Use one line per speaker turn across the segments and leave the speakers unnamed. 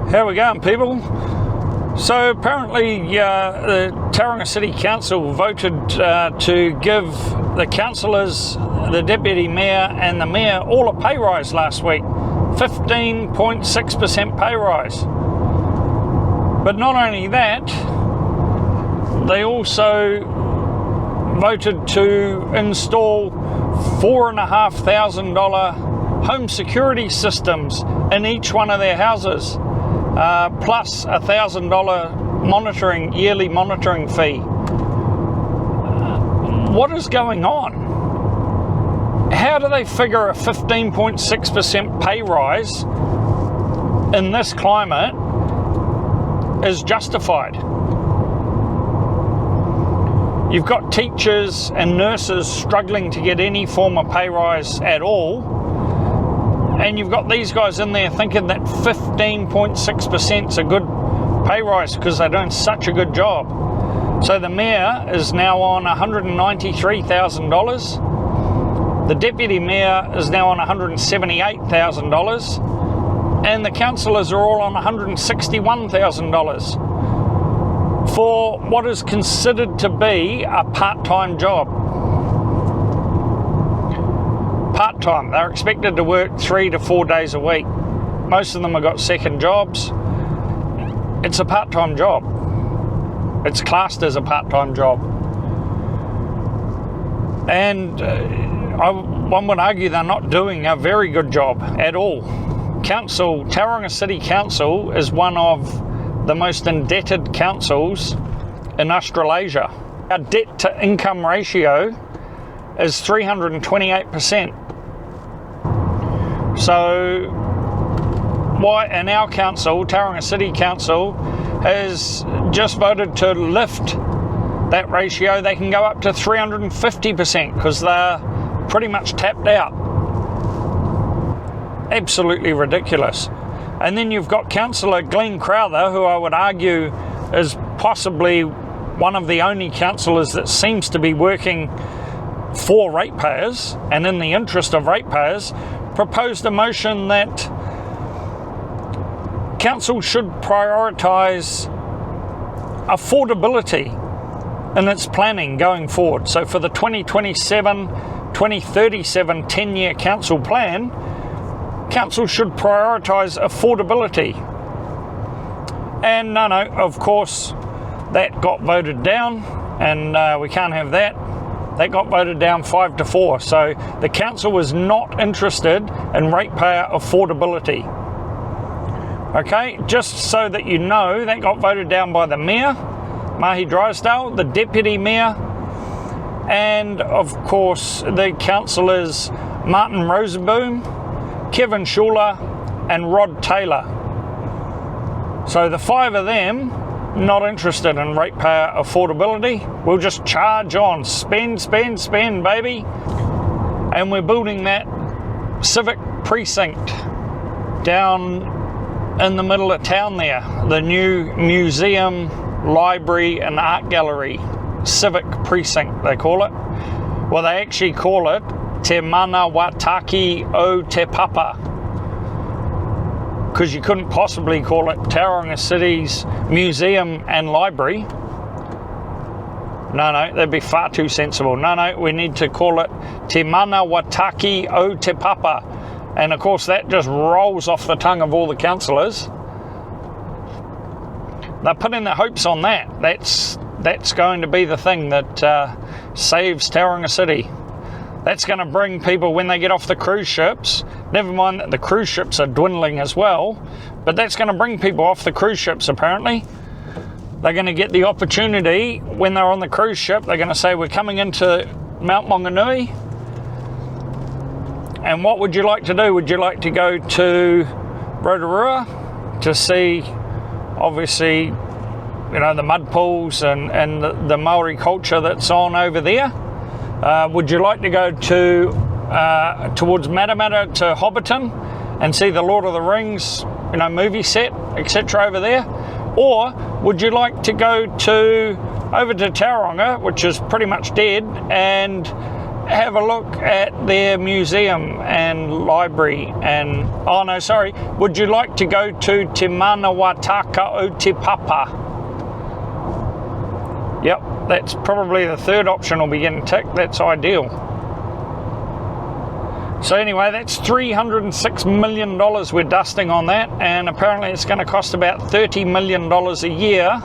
How we going, people? So apparently the Tauranga City Council voted to give the councillors, the deputy mayor and the mayor all a pay rise last week. 15.6% pay rise. But not only that, they also voted to install $4,500 home security systems in each one of their houses, plus a $1,000 yearly monitoring fee. What is going on? How do they figure a 15.6% pay rise in this climate is justified? You've got teachers and nurses struggling to get any form of pay rise at all, and you've got these guys in there thinking that 15.6% is a good pay rise because they're doing such a good job. So the mayor is now on $193,000. The deputy mayor is now on $178,000, and the councillors are all on $161,000 for what is considered to be a part-time job. Part-time, they're expected to work 3 to 4 days a week. Most of them have got second jobs. It's a part-time job. It's classed as a part-time job. And one would argue they're not doing a very good job at all. Tauranga City Council is one of the most indebted councils in Australasia. Our debt to income ratio is 328%. So and our council, Tauranga City Council, has just voted to lift that ratio. They can go up to 350% because they're pretty much tapped out. Absolutely ridiculous. And then you've got Councillor Glenn Crowther, who I would argue is possibly one of the only councillors that seems to be working for ratepayers and in the interest of ratepayers, proposed a motion that council should prioritise affordability in its planning going forward. So for the 2027-2037 10-year council plan, council should prioritise affordability. And no, of course, that got voted down, and we can't have that. That got voted down 5-4. So the council was not interested in ratepayer affordability. Okay, just so that you know, that got voted down by the mayor, Mahi Drysdale, the deputy mayor, and of course the councillors Martin Rosenboom, Kevin Schuler and Rod Taylor. So the 5 of them not interested in ratepayer affordability. We'll just charge on, spend, baby. And we're building that Civic precinct down in the middle of town there. The new museum, library and art gallery, Civic precinct they call it. Well, they actually call it Te Mana Wataki o Te Papa, because you couldn't possibly call it Tauranga City's Museum and Library. No, that'd be far too sensible. No, we need to call it Te Mana Wataki o Te Papa. And of course that just rolls off the tongue of all the councillors. They're putting their hopes on that. That's going to be the thing that saves Tauranga City. That's going to bring people, when they get off the cruise ships, never mind that the cruise ships are dwindling as well, but that's going to bring people off the cruise ships apparently. They're going to get the opportunity when they're on the cruise ship. They're going to say, we're coming into Mount Maunganui, and what would you like to do? Would you like to go to Rotorua to see, obviously, the mud pools and the Maori culture that's on over there? Would you like to go to towards Matamata to Hobbiton and see the Lord of the Rings, movie set, etc. over there? Or would you like to go over to Tauranga, which is pretty much dead, and have a look at their museum and library and, oh no, sorry, would you like to go to Te Manawataka o Te Papa? Yep, that's probably the third option will be getting ticked. That's ideal. So anyway, that's $306 million we're dusting on that, and apparently it's going to cost about $30 million a year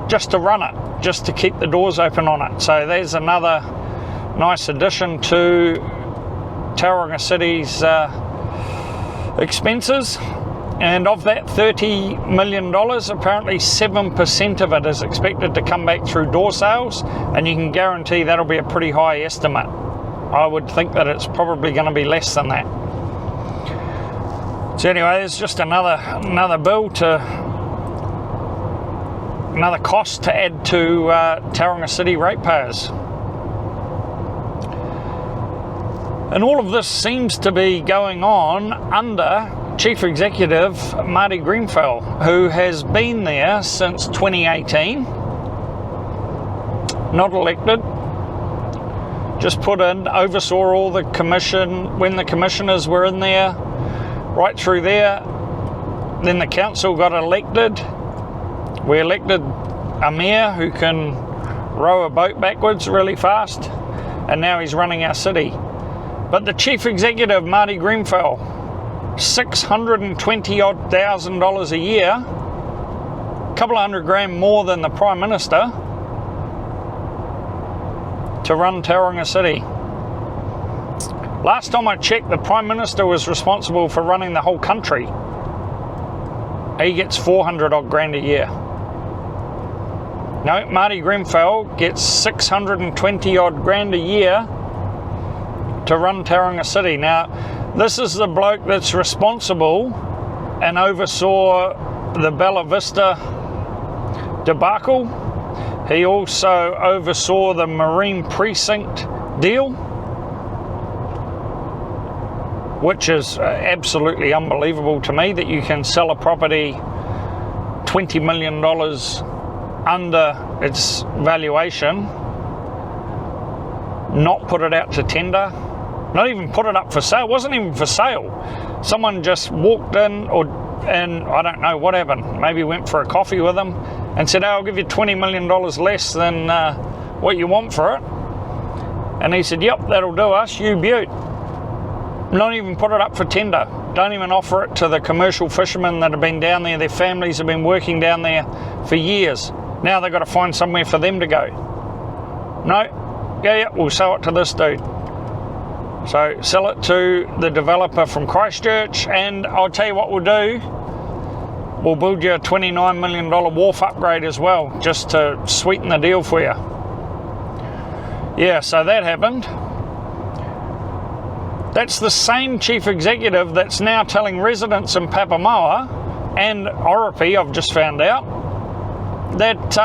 just to run it, just to keep the doors open on it. So there's another nice addition to Tauranga City's expenses. And of that $30 million, apparently 7% of it is expected to come back through door sales, and you can guarantee that'll be a pretty high estimate. I would think that it's probably going to be less than that. So anyway, there's just another bill to, another cost to add to Tauranga City ratepayers. And all of this seems to be going on under Chief Executive Marty Greenfell, who has been there since 2018, not elected, just put in, oversaw all the commission, when the commissioners were in there, right through there. Then the council got elected. We elected a mayor who can row a boat backwards really fast, and now he's running our city. But the Chief Executive, Marty Greenfell, $620,000 a year, a couple of $100,000 more than the Prime Minister, to run Tauranga City. Last time I checked, the Prime Minister was responsible for running the whole country. He gets $400,000 a year. No, Marty Greenfell gets $620,000 a year to run Tauranga City. Now, this is the bloke that's responsible and oversaw the Bella Vista debacle. He also oversaw the Marine Precinct deal, which is absolutely unbelievable to me, that you can sell a property $20 million under its valuation, not put it out to tender, not even put it up for sale. It wasn't even for sale. Someone just walked in, and I don't know what happened. Maybe went for a coffee with them and said, oh, I'll give you $20 million less than what you want for it. And he said, yep, that'll do us, you beaut. Not even put it up for tender. Don't even offer it to the commercial fishermen that have been down there. Their families have been working down there for years. Now they've got to find somewhere for them to go. No, yeah, we'll sell it to this dude. So sell it to the developer from Christchurch, and I'll tell you what we'll do. We'll build you a $29 million wharf upgrade as well, just to sweeten the deal for you. Yeah, so that happened. That's the same chief executive that's now telling residents in Papamoa and Oropi, I've just found out, that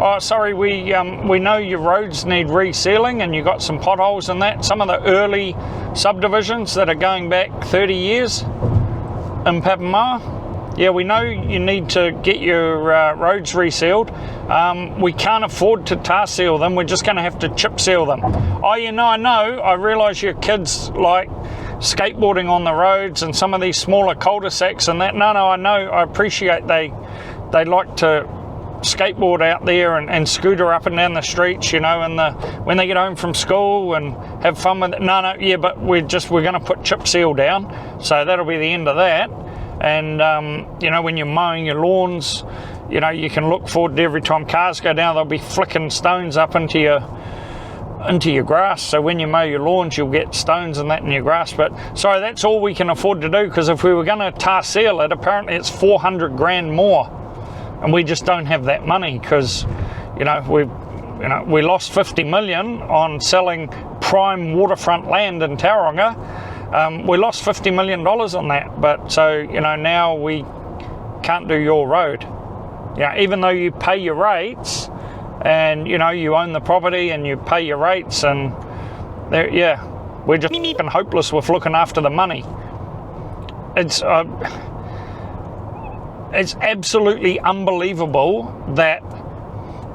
oh, sorry, we know your roads need resealing and you got some potholes and that. Some of the early subdivisions that are going back 30 years in Papamoa, yeah, we know you need to get your roads resealed. We can't afford to tar seal them. We're just going to have to chip seal them. Oh, you know, I realise your kids like skateboarding on the roads and some of these smaller cul-de-sacs and that. No, I know. I appreciate they like to skateboard out there and scooter up and down the streets, you know, and when they get home from school and have fun with it. No, yeah, but we're going to put chip seal down, so that'll be the end of that. And you know, when you're mowing your lawns, you know, you can look forward to every time cars go down, they'll be flicking stones up into your grass. So when you mow your lawns, you'll get stones and that in your grass. But sorry, that's all we can afford to do, because if we were going to tar seal it, apparently it's $400,000 more. And we just don't have that money, because, you know, we lost $50 million on selling prime waterfront land in Tauranga. We lost $50 million on that, but so, you know, now we can't do your road. You know, even though you pay your rates and, you know, you own the property and you pay your rates, and yeah, we're just hopeless with looking after the money. It's absolutely unbelievable that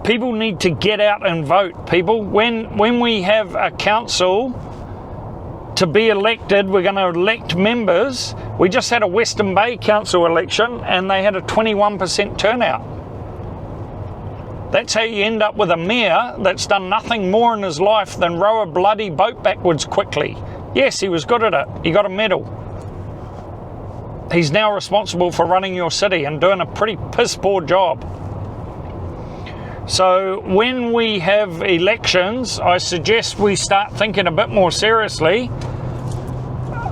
People need to get out and vote, people. When we have a council to be elected, we're going to elect members. We just had a Western Bay Council election and they had a 21% turnout. That's how you end up with a mayor that's done nothing more in his life than row a bloody boat backwards quickly. Yes, he was good at it. He got a medal. He's now responsible for running your city and doing a pretty piss poor job. So when we have elections, I suggest we start thinking a bit more seriously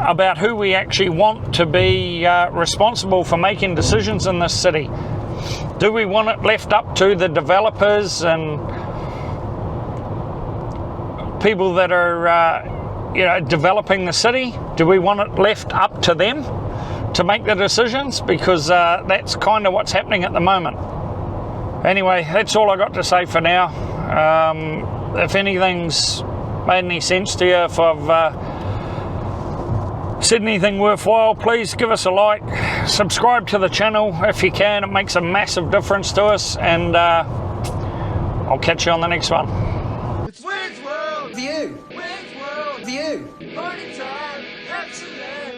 about who we actually want to be responsible for making decisions in this city. Do we want it left up to the developers and people that are developing the city? Do we want it left up to them to make the decisions? Because that's kind of what's happening at the moment. Anyway, that's all I got to say for now. If anything's made any sense to you, if I've said anything worthwhile, please give us a like, subscribe to the channel if you can. It makes a massive difference to us, and I'll catch you on the next one.
It's WaynesWorldView. WaynesWorldView. Party time. Absolutely.